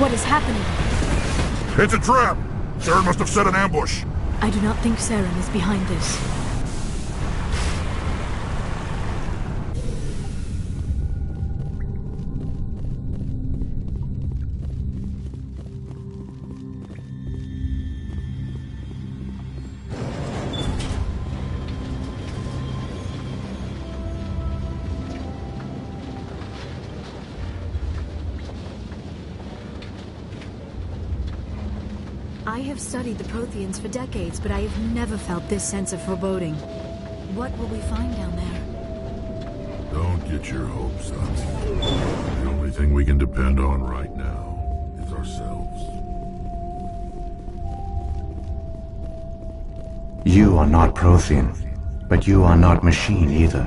What is happening? It's a trap! Saren must have set an ambush. I do not think Saren is behind this. I have studied the Protheans for decades, but I have never felt this sense of foreboding. What will we find down there? Don't get your hopes up. The only thing we can depend on right now is ourselves. You are not Prothean, but you are not machine either.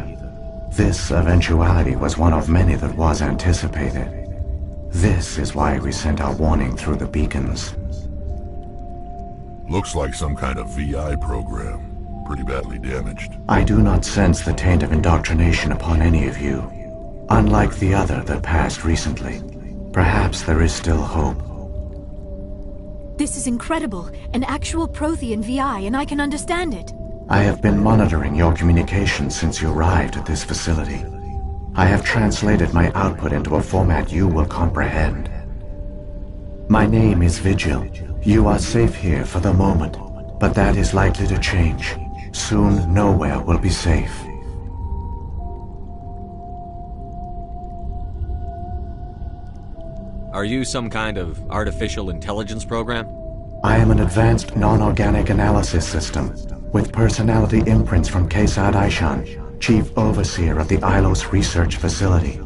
This eventuality was one of many that was anticipated. This is why we sent our warning through the beacons. Looks like some kind of VI program. Pretty badly damaged. I do not sense the taint of indoctrination upon any of you. Unlike the other that passed recently. Perhaps there is still hope. This is incredible. An actual Prothean VI, and I can understand it. I have been monitoring your communications since you arrived at this facility. I have translated my output into a format you will comprehend. My name is Vigil. You are safe here for the moment, but that is likely to change. Soon, nowhere will be safe. Are you some kind of artificial intelligence program? I am an advanced non-organic analysis system, with personality imprints from Kesad Aishan, Chief Overseer of the Ilos Research Facility.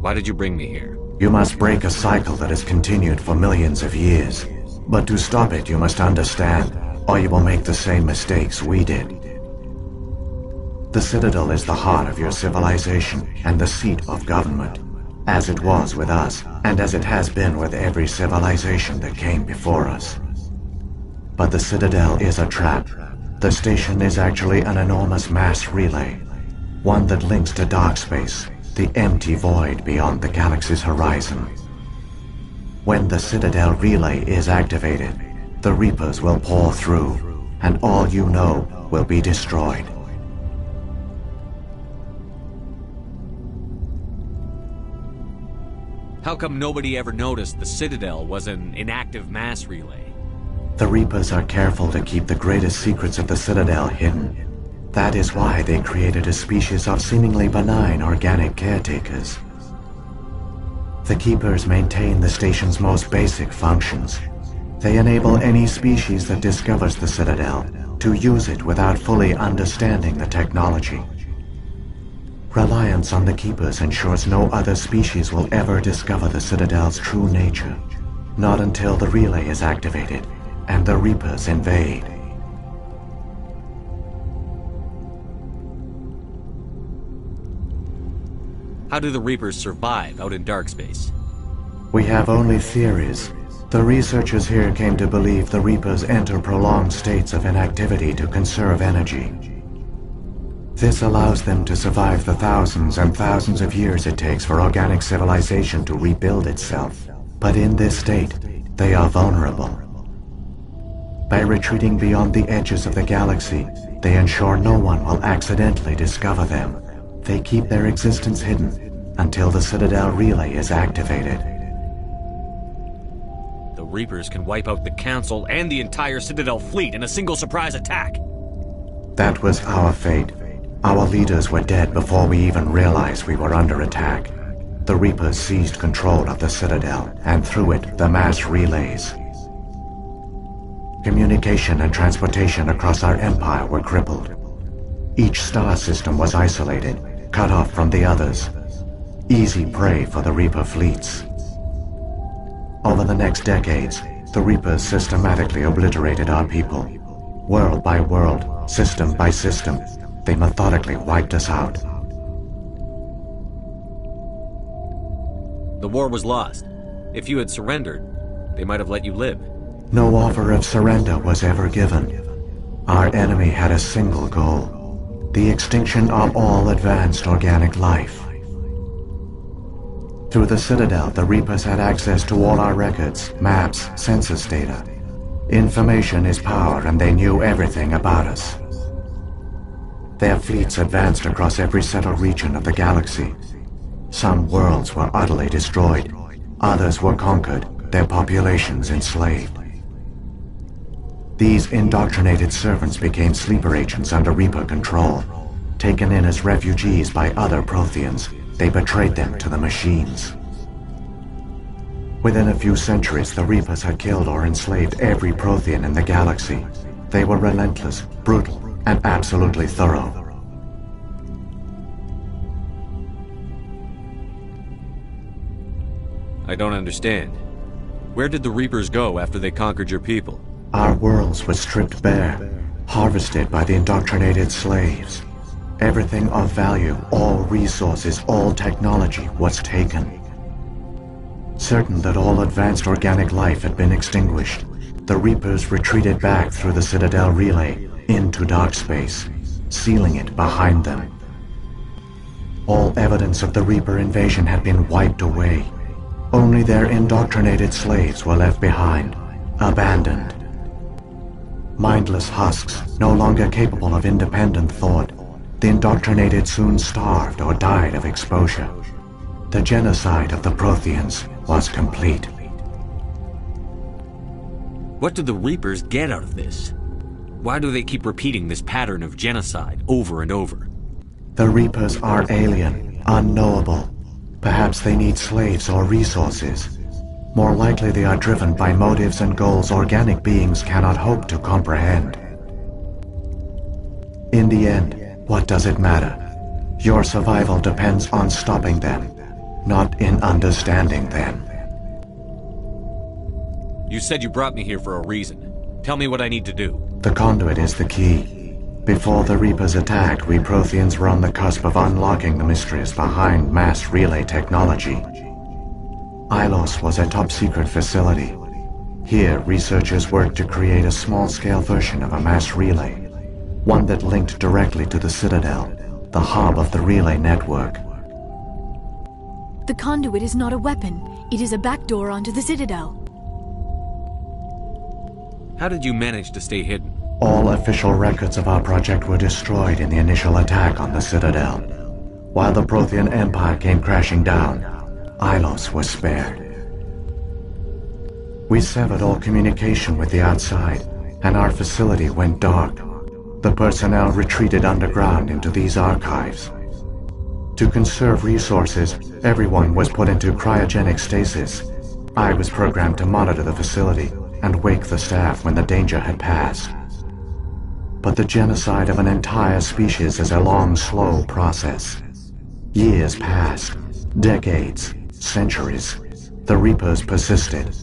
Why did you bring me here? You must break a cycle that has continued for millions of years. But to stop it, you must understand, or you will make the same mistakes we did. The Citadel is the heart of your civilization and the seat of government, as it was with us, and as it has been with every civilization that came before us. But the Citadel is a trap. The station is actually an enormous mass relay, one that links to dark space, the empty void beyond the galaxy's horizon. When the Citadel relay is activated, the Reapers will pour through, and all you know will be destroyed. How come nobody ever noticed the Citadel was an inactive mass relay? The Reapers are careful to keep the greatest secrets of the Citadel hidden. That is why they created a species of seemingly benign organic caretakers. The Keepers maintain the station's most basic functions. They enable any species that discovers the Citadel to use it without fully understanding the technology. Reliance on the Keepers ensures no other species will ever discover the Citadel's true nature. Not until the relay is activated and the Reapers invade. How do the Reapers survive out in dark space? We have only theories. The researchers here came to believe the Reapers enter prolonged states of inactivity to conserve energy. This allows them to survive the thousands and thousands of years it takes for organic civilization to rebuild itself. But in this state, they are vulnerable. By retreating beyond the edges of the galaxy, they ensure no one will accidentally discover them. They keep their existence hidden until the Citadel relay is activated. The Reapers can wipe out the Council and the entire Citadel fleet in a single surprise attack. That was our fate. Our leaders were dead before we even realized we were under attack. The Reapers seized control of the Citadel, and through it, the mass relays. Communication and transportation across our empire were crippled. Each star system was isolated, cut off from the others. Easy prey for the Reaper fleets. Over the next decades, the Reapers systematically obliterated our people. World by world, system by system, they methodically wiped us out. The war was lost. If you had surrendered, they might have let you live. No offer of surrender was ever given. Our enemy had a single goal. The extinction of all advanced organic life. Through the Citadel, the Reapers had access to all our records, maps, census data. Information is power, and they knew everything about us. Their fleets advanced across every settled region of the galaxy. Some worlds were utterly destroyed, others were conquered, their populations enslaved. These indoctrinated servants became sleeper agents under Reaper control. Taken in as refugees by other Protheans, they betrayed them to the machines. Within a few centuries, the Reapers had killed or enslaved every Prothean in the galaxy. They were relentless, brutal, and absolutely thorough. I don't understand. Where did the Reapers go after they conquered your people? Our worlds were stripped bare, harvested by the indoctrinated slaves. Everything of value, all resources, all technology was taken. Certain that all advanced organic life had been extinguished, the Reapers retreated back through the Citadel relay into dark space, sealing it behind them. All evidence of the Reaper invasion had been wiped away. Only their indoctrinated slaves were left behind, abandoned. Mindless husks, no longer capable of independent thought, the indoctrinated soon starved or died of exposure. The genocide of the Protheans was complete. What do the Reapers get out of this? Why do they keep repeating this pattern of genocide over and over? The Reapers are alien, unknowable. Perhaps they need slaves or resources. More likely they are driven by motives and goals organic beings cannot hope to comprehend. In the end, what does it matter? Your survival depends on stopping them, not in understanding them. You said you brought me here for a reason. Tell me what I need to do. The conduit is the key. Before the Reapers attacked, we Protheans were on the cusp of unlocking the mysteries behind mass relay technology. Ilos was a top-secret facility. Here, researchers worked to create a small-scale version of a mass relay, one that linked directly to the Citadel, the hub of the relay network. The conduit is not a weapon. It is a backdoor onto the Citadel. How did you manage to stay hidden? All official records of our project were destroyed in the initial attack on the Citadel. While the Prothean Empire came crashing down, Ilos was spared. We severed all communication with the outside, and our facility went dark. The personnel retreated underground into these archives. To conserve resources, everyone was put into cryogenic stasis. I was programmed to monitor the facility and wake the staff when the danger had passed. But the genocide of an entire species is a long, slow process. Years passed, decades, centuries. The Reapers persisted,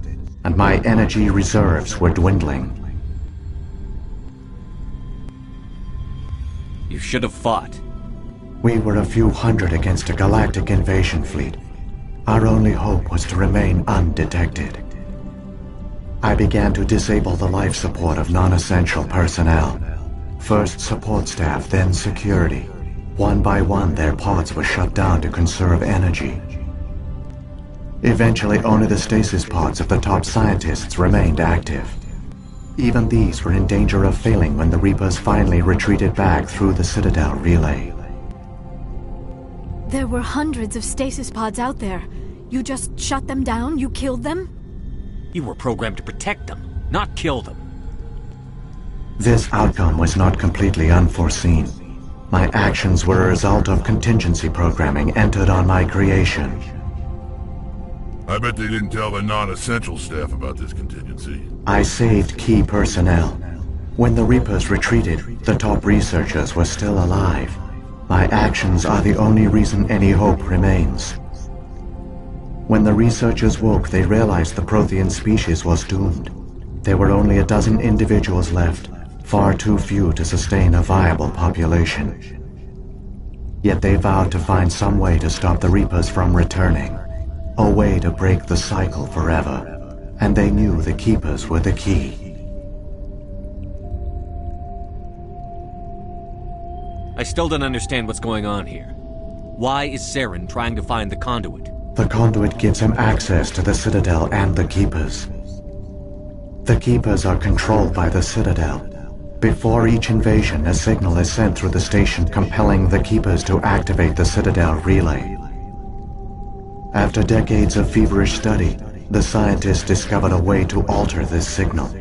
and my energy reserves were dwindling. You should have fought. We were a few hundred against a galactic invasion fleet. Our only hope was to remain undetected. I began to disable the life support of non-essential personnel. First support staff, then security. One by one, their pods were shut down to conserve energy. Eventually, only the stasis pods of the top scientists remained active. Even these were in danger of failing when the Reapers finally retreated back through the Citadel relay. There were hundreds of stasis pods out there. You just shut them down? You killed them? You were programmed to protect them, not kill them. This outcome was not completely unforeseen. My actions were a result of contingency programming entered on my creation. I bet they didn't tell the non-essential staff about this contingency. I saved key personnel. When the Reapers retreated, the top researchers were still alive. My actions are the only reason any hope remains. When the researchers woke, they realized the Prothean species was doomed. There were only a dozen individuals left, far too few to sustain a viable population. Yet they vowed to find some way to stop the Reapers from returning. A way to break the cycle forever. And they knew the Keepers were the key. I still don't understand what's going on here. Why is Saren trying to find the conduit? The conduit gives him access to the Citadel and the Keepers. The Keepers are controlled by the Citadel. Before each invasion, a signal is sent through the station compelling the Keepers to activate the Citadel relay. After decades of feverish study, the scientists discovered a way to alter this signal.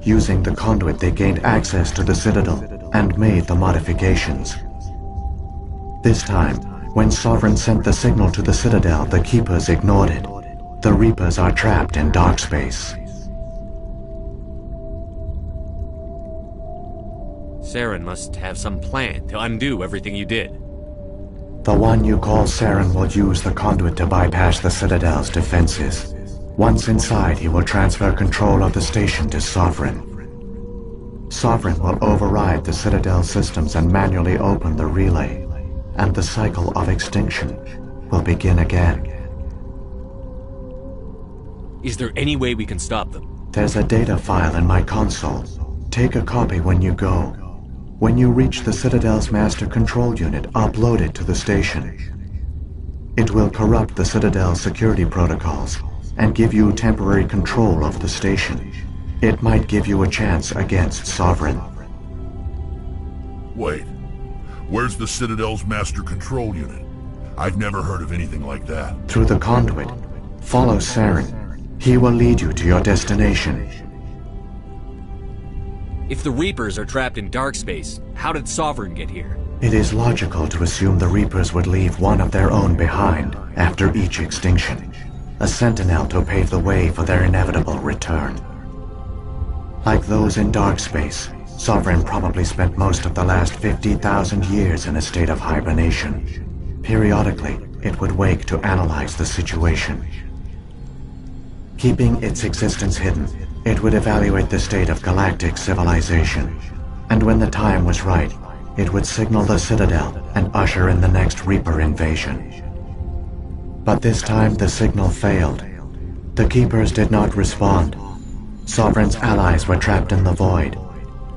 Using the conduit, they gained access to the Citadel and made the modifications. This time, when Sovereign sent the signal to the Citadel, the Keepers ignored it. The Reapers are trapped in dark space. Saren must have some plan to undo everything you did. The one you call Saren will use the conduit to bypass the Citadel's defenses. Once inside, he will transfer control of the station to Sovereign. Sovereign will override the Citadel systems and manually open the relay, and the cycle of extinction will begin again. Is there any way we can stop them? There's a data file in my console. Take a copy when you go. When you reach the Citadel's master control unit, upload it to the station. It will corrupt the Citadel's security protocols and give you temporary control of the station. It might give you a chance against Sovereign. Wait. Where's the Citadel's master control unit? I've never heard of anything like that. Through the conduit. Follow Saren. He will lead you to your destination. If the Reapers are trapped in dark space, how did Sovereign get here? It is logical to assume the Reapers would leave one of their own behind after each extinction. A sentinel to pave the way for their inevitable return. Like those in dark space, Sovereign probably spent most of the last 50,000 years in a state of hibernation. Periodically, it would wake to analyze the situation. Keeping its existence hidden, it would evaluate the state of galactic civilization. And when the time was right, it would signal the Citadel and usher in the next Reaper invasion. But this time the signal failed. The Keepers did not respond. Sovereign's allies were trapped in the void.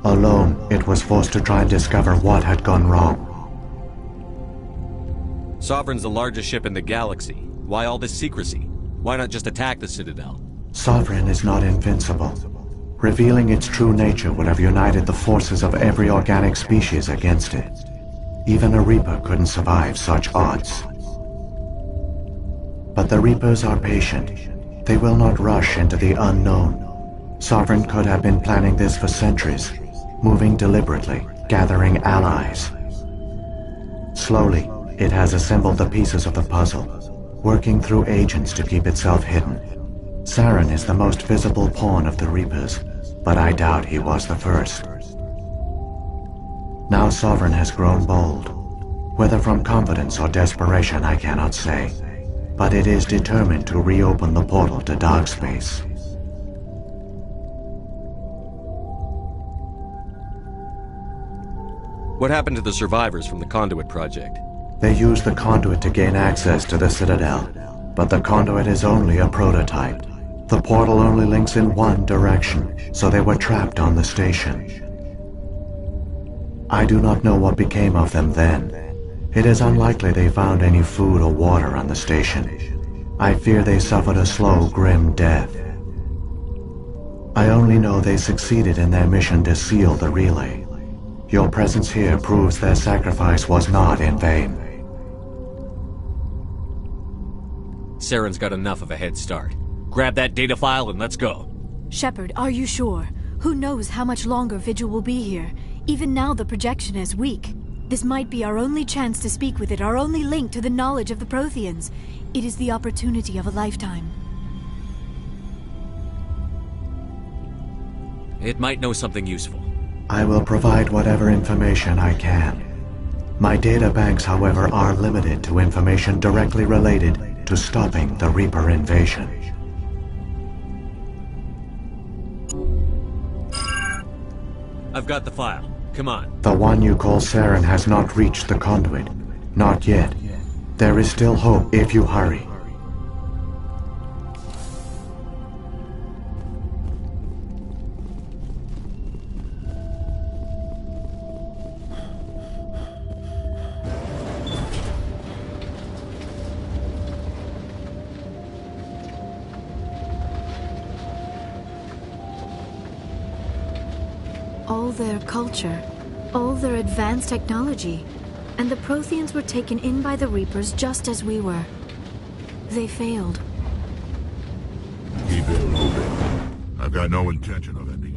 Alone, it was forced to try and discover what had gone wrong. Sovereign's the largest ship in the galaxy. Why all this secrecy? Why not just attack the Citadel? Sovereign is not invincible. Revealing its true nature would have united the forces of every organic species against it. Even a Reaper couldn't survive such odds. But the Reapers are patient. They will not rush into the unknown. Sovereign could have been planning this for centuries, moving deliberately, gathering allies. Slowly, it has assembled the pieces of the puzzle, working through agents to keep itself hidden. Saren is the most visible pawn of the Reapers, but I doubt he was the first. Now Sovereign has grown bold. Whether from confidence or desperation, I cannot say, but it is determined to reopen the portal to dark space. What happened to the survivors from the Conduit project? They used the conduit to gain access to the Citadel, but the conduit is only a prototype. The portal only links in one direction, so they were trapped on the station. I do not know what became of them then. It is unlikely they found any food or water on the station. I fear they suffered a slow, grim death. I only know they succeeded in their mission to seal the relay. Your presence here proves their sacrifice was not in vain. Saren's got enough of a head start. Grab that data file and let's go. Shepard, are you sure? Who knows how much longer Vigil will be here? Even now the projection is weak. This might be our only chance to speak with it, our only link to the knowledge of the Protheans. It is the opportunity of a lifetime. It might know something useful. I will provide whatever information I can. My data banks, however, are limited to information directly related to stopping the Reaper invasion. I've got the file. Come on. The one you call Saren has not reached the conduit. Not yet. There is still hope if you hurry. all their culture, all their advanced technology, and the Protheans were taken in by the Reapers just as we were. They failed. Keep it moving. I've got no intention of ending